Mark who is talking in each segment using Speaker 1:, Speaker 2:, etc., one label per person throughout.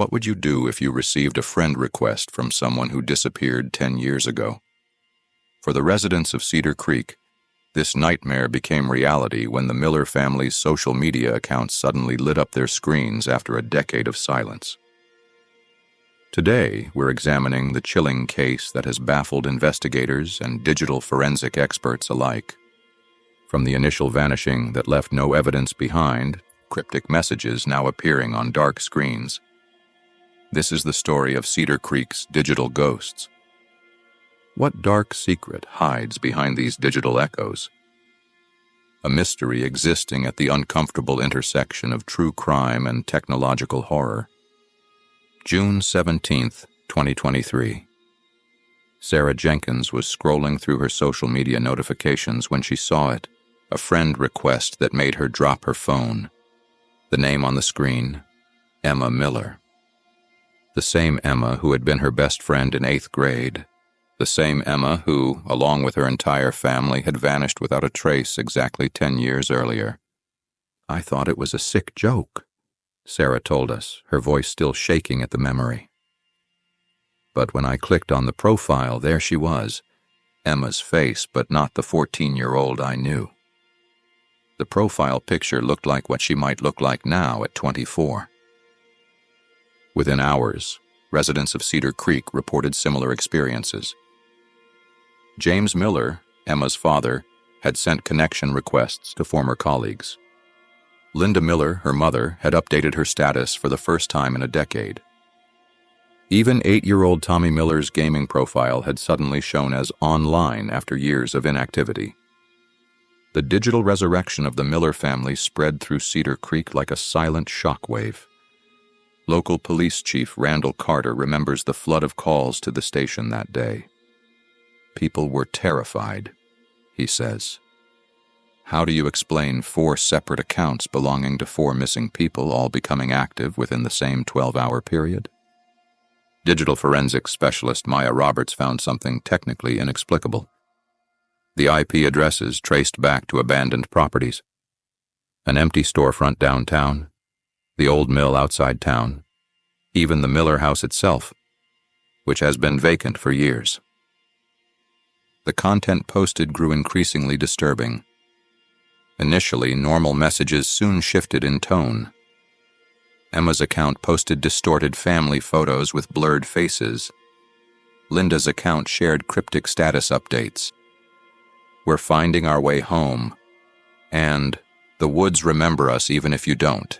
Speaker 1: What would you do if you received a friend request from someone who disappeared 10 years ago? For the residents of Cedar Creek, this nightmare became reality when the Miller family's social media accounts suddenly lit up their screens after a decade of silence. Today, we're examining the chilling case that has baffled investigators and digital forensic experts alike. From the initial vanishing that left no evidence behind, cryptic messages now appearing on dark screens. This is the story of Cedar Creek's digital ghosts. What dark secret hides behind these digital echoes? A mystery existing at the uncomfortable intersection of true crime and technological horror. June 17, 2023. Sarah Jenkins was scrolling through her social media notifications when she saw it, a friend request that made her drop her phone. The name on the screen, Emma Miller. The same Emma who had been her best friend in 8th grade. The same Emma who, along with her entire family, had vanished without a trace exactly 10 years earlier. "I thought it was a sick joke," Sarah told us, her voice still shaking at the memory. But when I clicked on the profile, there she was, Emma's face, but not the 14-year-old I knew. The profile picture looked like what she might look like now at 24. Within hours, residents of Cedar Creek reported similar experiences. James Miller, Emma's father, had sent connection requests to former colleagues. Linda Miller, her mother, had updated her status for the first time in a decade. Even 8-year-old Tommy Miller's gaming profile had suddenly shown as online after years of inactivity. The digital resurrection of the Miller family spread through Cedar Creek like a silent shockwave. Local police chief Randall Carter remembers the flood of calls to the station that day. "People were terrified," he says. How do you explain 4 separate accounts belonging to 4 missing people all becoming active within the same 12-hour period? Digital forensics specialist Maya Roberts found something technically inexplicable. The IP addresses traced back to abandoned properties. An empty storefront downtown, the old mill outside town, even the Miller house itself, which has been vacant for years. The content posted grew increasingly disturbing. Initially, normal messages soon shifted in tone. Emma's account posted distorted family photos with blurred faces. Linda's account shared cryptic status updates. "We're finding our way home," and "The woods remember us even if you don't."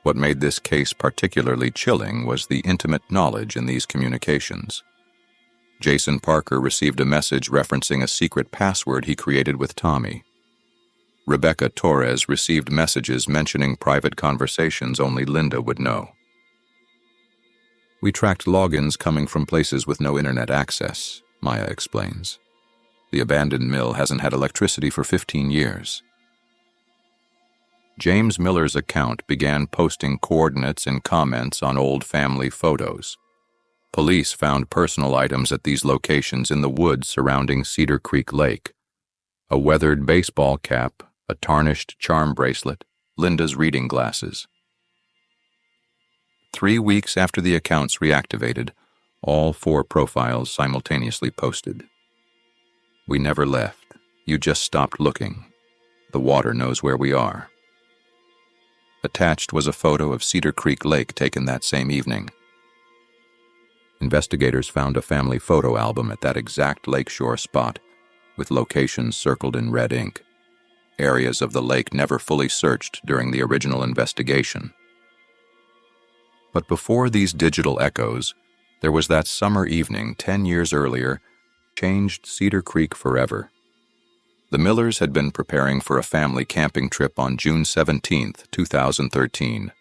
Speaker 1: What made this case particularly chilling was the intimate knowledge in these communications. Jason Parker received a message referencing a secret password he created with Tommy. Rebecca Torres received messages mentioning private conversations only Linda would know. "We tracked logins coming from places with no internet access," Maya explains. "The abandoned mill hasn't had electricity for 15 years. James Miller's account began posting coordinates and comments on old family photos. Police found personal items at these locations in the woods surrounding Cedar Creek Lake. A weathered baseball cap, a tarnished charm bracelet, Linda's reading glasses. 3 weeks after the accounts reactivated, all 4 profiles simultaneously posted. "We never left. You just stopped looking. The water knows where we are." Attached was a photo of Cedar Creek Lake taken that same evening. Investigators found a family photo album at that exact lakeshore spot, with locations circled in red ink. Areas of the lake never fully searched during the original investigation. But before these digital echoes, there was that summer evening 10 years earlier, changed Cedar Creek forever. The Millers had been preparing for a family camping trip on June 17, 2013.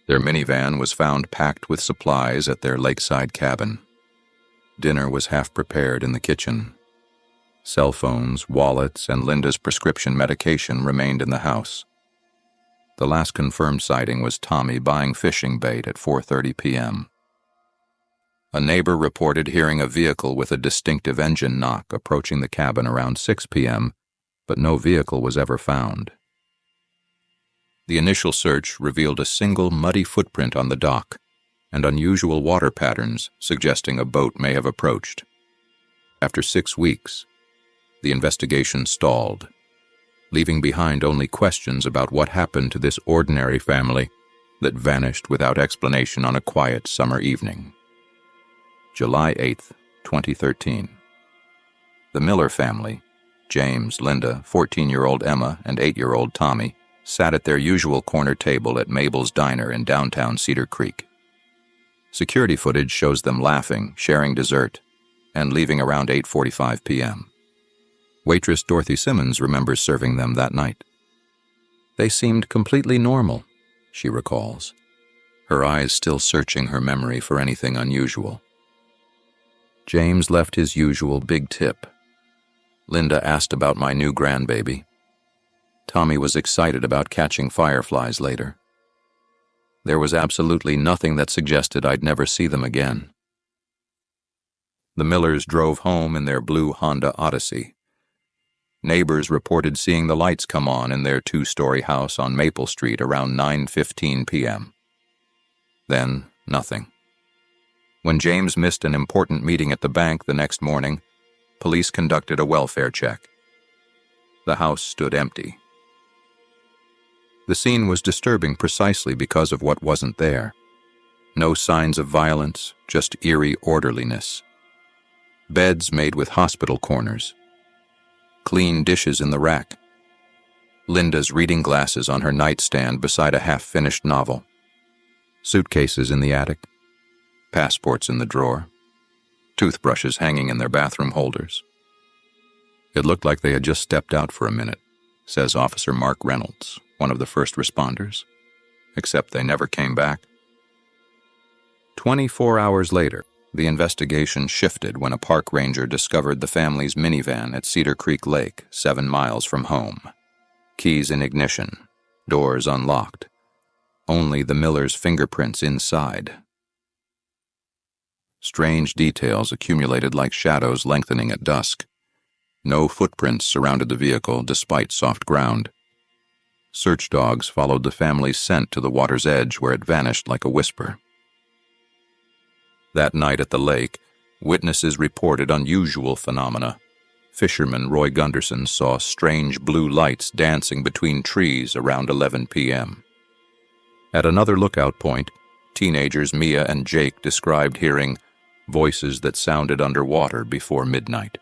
Speaker 1: Their minivan was found packed with supplies at their lakeside cabin. Dinner was half prepared in the kitchen. Cell phones, wallets, and Linda's prescription medication remained in the house. The last confirmed sighting was Tommy buying fishing bait at 4:30 p.m. A neighbor reported hearing a vehicle with a distinctive engine knock approaching the cabin around 6 p.m., but no vehicle was ever found. The initial search revealed a single muddy footprint on the dock and unusual water patterns suggesting a boat may have approached. After 6 weeks, the investigation stalled, leaving behind only questions about what happened to this ordinary family that vanished without explanation on a quiet summer evening. July 8th, 2013. The Miller family, James, Linda, 14-year-old Emma, and 8-year-old Tommy, sat at their usual corner table at Mabel's Diner in downtown Cedar Creek. Security footage shows them laughing, sharing dessert, and leaving around 8:45 p.m. Waitress Dorothy Simmons remembers serving them that night. They seemed completely normal, she recalls, her eyes still searching her memory for anything unusual. James left his usual big tip. Linda asked about my new grandbaby. Tommy was excited about catching fireflies later. There was absolutely nothing that suggested I'd never see them again. The Millers drove home in their blue Honda Odyssey. Neighbors reported seeing the lights come on in their 2-story house on Maple Street around 9:15 p.m. Then, nothing. When James missed an important meeting at the bank the next morning, police conducted a welfare check. The house stood empty. The scene was disturbing precisely because of what wasn't there. No signs of violence, just eerie orderliness. Beds made with hospital corners. Clean dishes in the rack. Linda's reading glasses on her nightstand beside a half-finished novel. Suitcases in the attic. Passports in the drawer. Toothbrushes hanging in their bathroom holders. It looked like they had just stepped out for a minute, says Officer Mark Reynolds, one of the first responders, except they never came back. 24 hours later, the investigation shifted when a park ranger discovered the family's minivan at Cedar Creek Lake, 7 miles from home. Keys in ignition, doors unlocked. Only the Millers' fingerprints inside. Strange details accumulated like shadows lengthening at dusk. No footprints surrounded the vehicle despite soft ground. Search dogs followed the family's scent to the water's edge where it vanished like a whisper. That night at the lake, witnesses reported unusual phenomena. Fisherman Roy Gunderson saw strange blue lights dancing between trees around 11 p.m. At another lookout point, teenagers Mia and Jake described hearing voices that sounded underwater before midnight.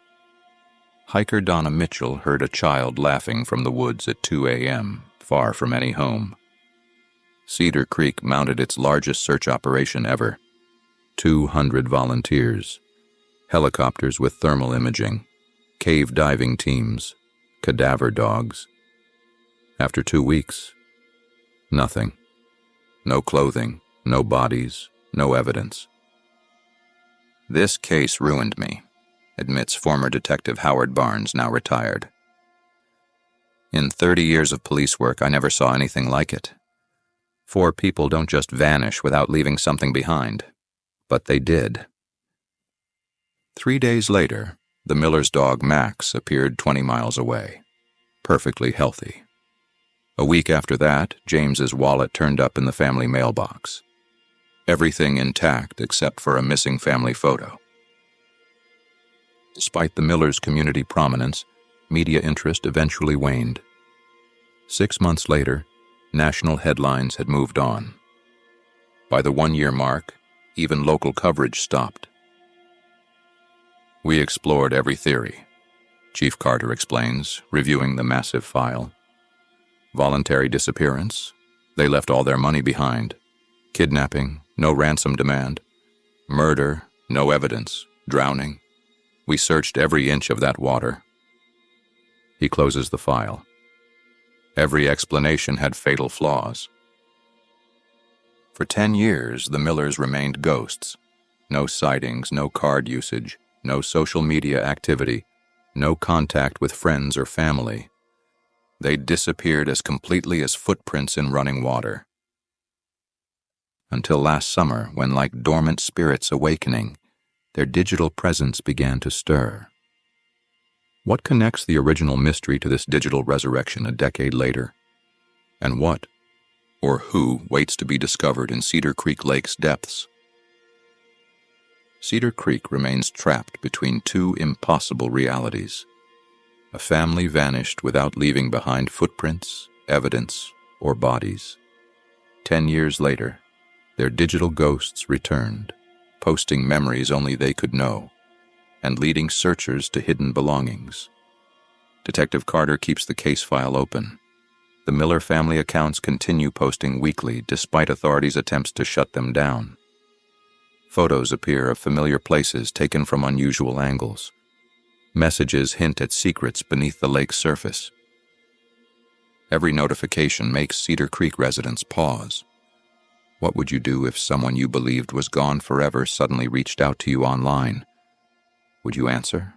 Speaker 1: Hiker Donna Mitchell heard a child laughing from the woods at 2 a.m., far from any home. Cedar Creek mounted its largest search operation ever. 200 volunteers, helicopters with thermal imaging, cave diving teams, cadaver dogs. After 2 weeks, nothing. No clothing, no bodies, no evidence. This case ruined me, admits former Detective Howard Barnes, now retired. In 30 years of police work, I never saw anything like it. 4 people don't just vanish without leaving something behind. But they did. 3 days later, the Miller's dog Max appeared 20 miles away, perfectly healthy. A week after that, James's wallet turned up in the family mailbox. Everything intact except for a missing family photo. Despite the Millers' community prominence, media interest eventually waned. 6 months later, national headlines had moved on. By the 1-year mark, even local coverage stopped. We explored every theory, Chief Carter explains, reviewing the massive file. Voluntary disappearance, they left all their money behind. Kidnapping, no ransom demand. Murder, no evidence. Drowning. We searched every inch of that water. He closes the file. Every explanation had fatal flaws. For 10 years, the Millers remained ghosts. No sightings, no card usage, no social media activity, no contact with friends or family. They disappeared as completely as footprints in running water. Until last summer, when, like dormant spirits awakening, their digital presence began to stir. What connects the original mystery to this digital resurrection a decade later? And what, or who waits to be discovered in Cedar Creek Lake's depths? Cedar Creek remains trapped between two impossible realities. A family vanished without leaving behind footprints, evidence, or bodies. 10 years later, their digital ghosts returned, posting memories only they could know, and leading searchers to hidden belongings. Detective Carter keeps the case file open. The Miller family accounts continue posting weekly despite authorities' attempts to shut them down. Photos appear of familiar places taken from unusual angles. Messages hint at secrets beneath the lake's surface. Every notification makes Cedar Creek residents pause. What would you do if someone you believed was gone forever suddenly reached out to you online? Would you answer?